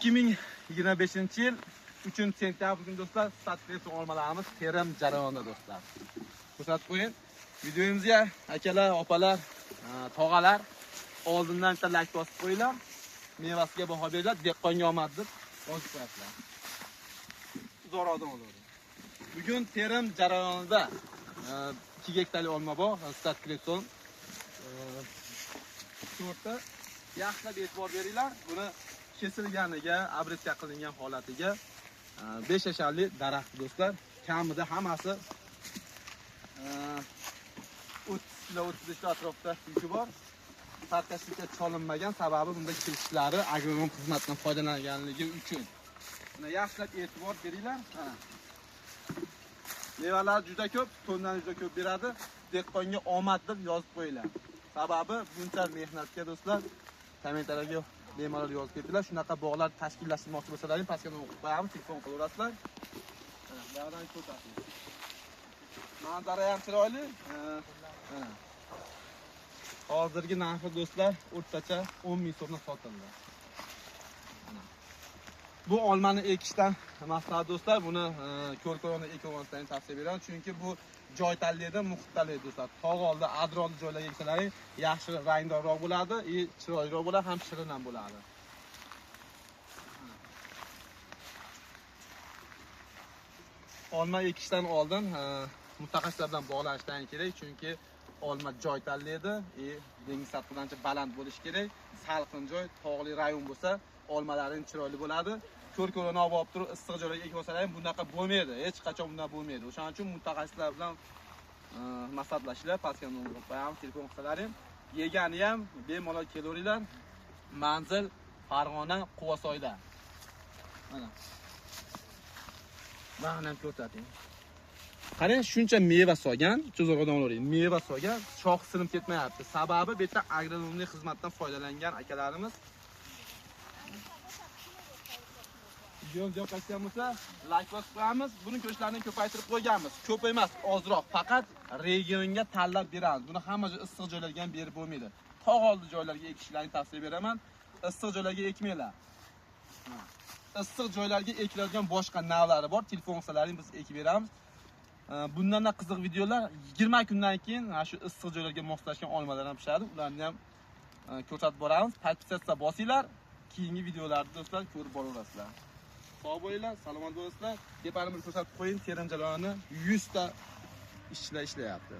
2025-yil 3-sentyabr kuni do'stlar statkret olmalarimiz terim jarayonida do'stlar. Ko'rsatib qo'ying. Videomizga akalar, opalar, tog'alar oldindan bitta like bosib qo'yinglar. Mevasiga baho beringlar, dehqonga omad deb yozib qo'yasizlar. Zo'r odam bo'ladi. Bugun terim jarayonida 2 gektarli olma bor, statkretson. Sortda yaxshilab e'tibor beringlar. Buni kesilganiga, obredka qilingan holatiga 5 yasharli daraxt do'stlar. Kamida hammasi 30 kilo 35 kilo atrofida yuki bor. Tarqashlikka cholinmagan sababi bunda kelishlari agronom xizmatidan foydalanganligi uchun. Buni yaxshilab e'tibor beringlar. Mevalar juda ko'p, tondan juda ko'p beradi. Dehqonga omad deb yozib qo'yinglar. Sababi buncha mehnatga do'stlar kommentariyga bemalol yozib ketdilar. Shunaqa bog'lar tashkillashtirmoqchi bo'lsalaring, pastga o'qib qo'yamiz, telefon qilaverasizlar. Buyoqdan ko'rsatamiz. Manzara ham chiroyli. Hozirgi narxi do'stlar o'rtacha 10 ming so'mdan sotildi. Bu olmani ekishdan maslahat do'stlar, buni ko'rko'rona ekib tavsiya beraman, chunki bu joy tanlaydi, muhit tanlaydi do'stlar. Tog' oldi, adrolli joylarga eksalaring yaxshi rangdorroq bo'ladi, chiroyliroq bo'ladi, ham shirin ham bo'ladi. Olma ekishdan oldin mutaxassislar bilan bog'lanishdan kerak, chunki olma joy tanlaydi, dengiz sathidan baland bo'lishi kerak. Salqin joy, tog'li rayon bo'lsa, olmalaring chiroyli bo'ladi. Ko'rko'rona olib turib issiq joylarga ekib olsalaring bunaqa bo'lmaydi. Hech qachon bunday bo'lmaydi. O'shaning uchun mutaxassislar bilan maslahatlashinglar, pastga nomer qo'yamiz, telefon qilsalaring. Yegani ham bemalol kelaveringlar. Manzil Farg'ona, Quvasoyda. Mana. Mana ham ko'rsating. Qarang, shuncha meva solgan, cho'zg'adan olavering. Meva solgan, shox sinib ketmayapti. Sababi bu yerda agronomlik xizmatdan foydalangan akalarimiz. Videomiz yoqasidan bo'lsa, like bosib qo'yamiz. Buni ko'chlarini ko'paytirib qo'yganmiz. Ko'p emas, ozroq, faqat regionga tanlab beramiz. Buni hamma joy issiq joylarga ham berib bo'lmaydi. Tog' oldi joylarga ekishlarini tavsiya beraman. Issiq joylarga ekmanglar. Issiq joylarga ekiladigan boshqa navlari bor. Telefon qilsalaring biz ekib beramiz. Bundan da qiziq videolar 20 kundan keyin shu issiq joylarga moslashgan olmalar ham pishadi. Ularni ham ko'rsatib boramiz. Podpisatsiya bosinglar. Keyingi videolarni do'stlar ko'rib boraverasizlar. Sog' bo'linglar, salomat bo'lasizlar. Teparini ko'rsatib qo'ying, terim jarayoni 100 ta ishchilar ishlayapti.